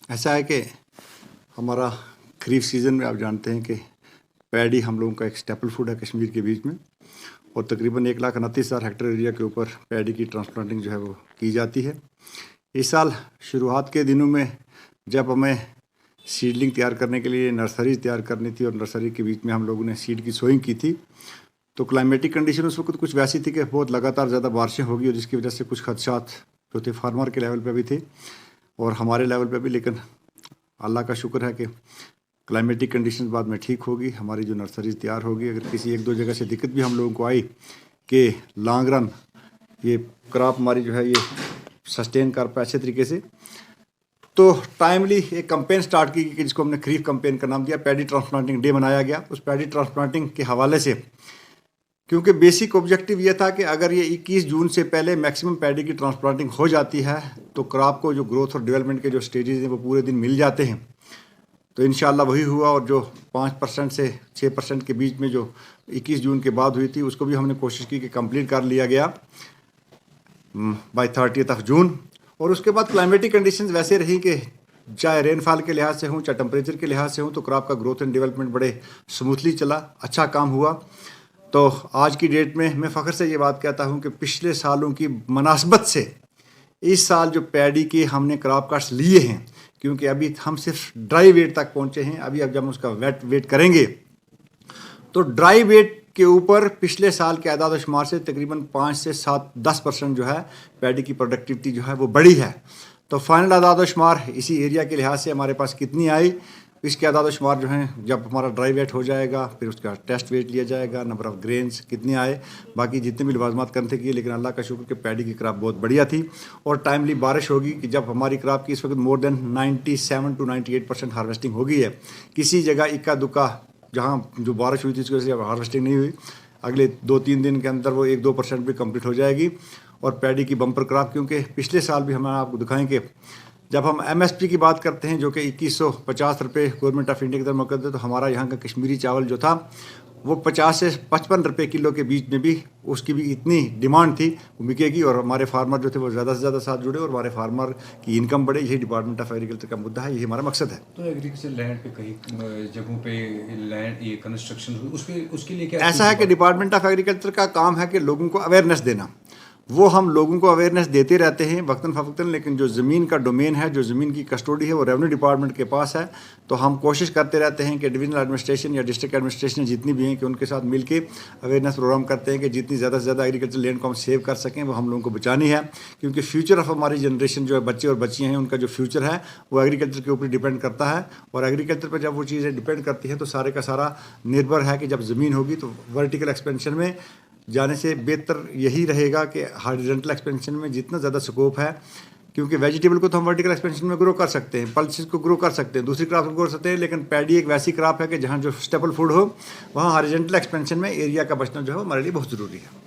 ऐसा है कि हमारा खरीफ सीज़न में आप जानते हैं कि पैडी हम लोगों का एक स्टेपल फूड है कश्मीर के बीच में, और तकरीबन 1,29,000 हेक्टेयर एरिया के ऊपर पैडी की ट्रांसप्लांटिंग जो है वो की जाती है। इस साल शुरुआत के दिनों में जब हमें सीडलिंग तैयार करने के लिए नर्सरी तैयार करनी थी और नर्सरी के बीच में हम लोगों ने सीड की सोइंग की थी, तो क्लाइमेटिक कंडीशन उस वक्त कुछ वैसी थी कि बहुत लगातार ज़्यादा बारिशें होगी और जिसकी वजह से कुछ खदशात जो थे फार्मर के लेवल पे भी थे और हमारे लेवल पे भी। लेकिन अल्लाह का शुक्र है कि क्लाइमेटिक कंडीशन बाद में ठीक होगी, हमारी जो नर्सरीज तैयार होगी। अगर किसी एक दो जगह से दिक्कत भी हम लोगों को आई कि लॉन्ग रन ये क्रॉप हमारी जो है ये सस्टेन कर पाए अच्छे तरीके से, तो टाइमली एक कंपेन स्टार्ट की गई जिसको हमने खरीफ कंपेन का नाम दिया। पैडी ट्रांसप्लांटिंग डे मनाया गया। उस पैडी ट्रांसप्लांटिंग के हवाले से, क्योंकि बेसिक ऑब्जेक्टिव ये था कि अगर ये 21 जून से पहले मैक्सिमम पैडी की ट्रांसप्लांटिंग हो जाती है तो क्रॉप को जो ग्रोथ और डेवलपमेंट के जो स्टेजेस हैं वो पूरे दिन मिल जाते हैं। तो इंशाल्लाह वही हुआ, और जो 5% से 6% के बीच में जो 21 जून के बाद हुई थी उसको भी हमने कोशिश की कि कंप्लीट कर लिया गया बाय 30 जून। और उसके बाद क्लाइमेटिक कंडीशंस वैसे रही कि चाहे रेनफॉल के लिहाज से हों चाहे टेम्परेचर के लिहाज से हों, तो क्रॉप का ग्रोथ एंड डेवलपमेंट बड़े स्मूथली चला, अच्छा काम हुआ। तो आज की डेट में मैं फ़ख्र से ये बात कहता हूँ कि पिछले सालों की मुनासबत से इस साल जो पैडी के हमने क्रॉप कास्ट लिए हैं, क्योंकि अभी हम सिर्फ ड्राई वेट तक पहुँचे हैं, अभी अब जब हम उसका वेट वेट करेंगे तो ड्राई वेट के ऊपर पिछले साल के आदाद शुमार से तकरीबन 5 से 7-10% जो है पैडी की प्रोडक्टिविटी जो है वो बढ़ी है। तो फाइनल आदाद शुमार इसी एरिया के लिहाज से हमारे पास कितनी आई, इसके आदाद शुमार जो हैं जब हमारा ड्राई वेट हो जाएगा फिर उसका टेस्ट वेट लिया जाएगा, नंबर ऑफ़ ग्रेन्स कितने आए, बाकी जितने भी लवाजमात करने थे किए। लेकिन अल्लाह का शुक्र कि पैडी की क्रॉप बहुत बढ़िया थी और टाइमली बारिश होगी कि जब हमारी क्रॉप की इस वक्त मोर देन 97 to 98% हार्वेस्टिंग हो गई है। किसी जगह इक्का दुक्का जहाँ जो बारिश हुई थी उसकी वजह से हार्वेस्टिंग नहीं हुई, अगले 2-3 दिन के अंदर वो 1-2% भी कंप्लीट हो जाएगी। और पैडी की बम्पर क्रॉप, क्योंकि पिछले साल भी हम आपको दिखाएंगे जब हम MSP की बात करते हैं जो कि 2150 रुपये गवर्नमेंट ऑफ इंडिया की तरफ मौका दे, तो हमारा यहाँ का कश्मीरी चावल जो था वो 50 से 55 रुपये किलो के बीच में भी उसकी भी इतनी डिमांड थी वो बिकेगी। और हमारे फार्मर जो थे वो ज़्यादा से ज़्यादा साथ जुड़े और हमारे फार्मर की इनकम बढ़े। यही डिपार्टमेंट ऑफ एग्रीकल्चर का मुद्दा है, यही हमारा मकसद है। तो एग्रीकल्चर लैंड पे कई जगहों पे लैंड ये कंस्ट्रक्शन हुई, उसके लिए क्या ऐसा है कि डिपार्टमेंट ऑफ एग्रीकल्चर का काम है कि लोगों को अवेयरनेस देना। वो हम लोगों को अवेयरनेस देते रहते हैं वक्तन फ़वक्तन, लेकिन जो ज़मीन का डोमेन है, जो ज़मीन की कस्टोडी है वो रेवेन्यू डिपार्टमेंट के पास है। तो हम कोशिश करते रहते हैं कि डिविजनल एडमिनिस्ट्रेशन या डिस्ट्रिक्ट एडमिनिस्ट्रेशन जितनी भी हैं कि उनके साथ मिलके अवेयरनेस प्रोग्राम करते हैं कि जितनी ज़्यादा से ज़्यादा एग्रीकल्चर लैंड को हम सेव कर सकें वो हम लोगों को बचानी है। क्योंकि फ्यूचर ऑफ हमारी जनरेशन जो है बच्चे और बच्चियाँ हैं उनका जो फ्यूचर है वो एग्रीकल्चर के ऊपर डिपेंड करता है। और एग्रीकल्चर पर जब वो चीज़ें डिपेंड करती हैं तो सारे का सारा निर्भर है कि जब ज़मीन होगी तो वर्टिकल एक्सपेंशन में जाने से बेहतर यही रहेगा कि हॉरिजॉन्टल एक्सपेंशन में जितना ज़्यादा स्कोप है, क्योंकि वेजिटेबल को तो हम वर्टिकल एक्सपेंशन में ग्रो कर सकते हैं, पल्सेस को ग्रो कर सकते हैं, दूसरी क्रॉप को ग्रो कर सकते हैं, लेकिन पैडी एक वैसी क्रॉप है कि जहाँ जो स्टेपल फूड हो वहाँ हॉरिजॉन्टल एक्सपेंशन में एरिया का बचना जो है हमारे लिए बहुत ज़रूरी है।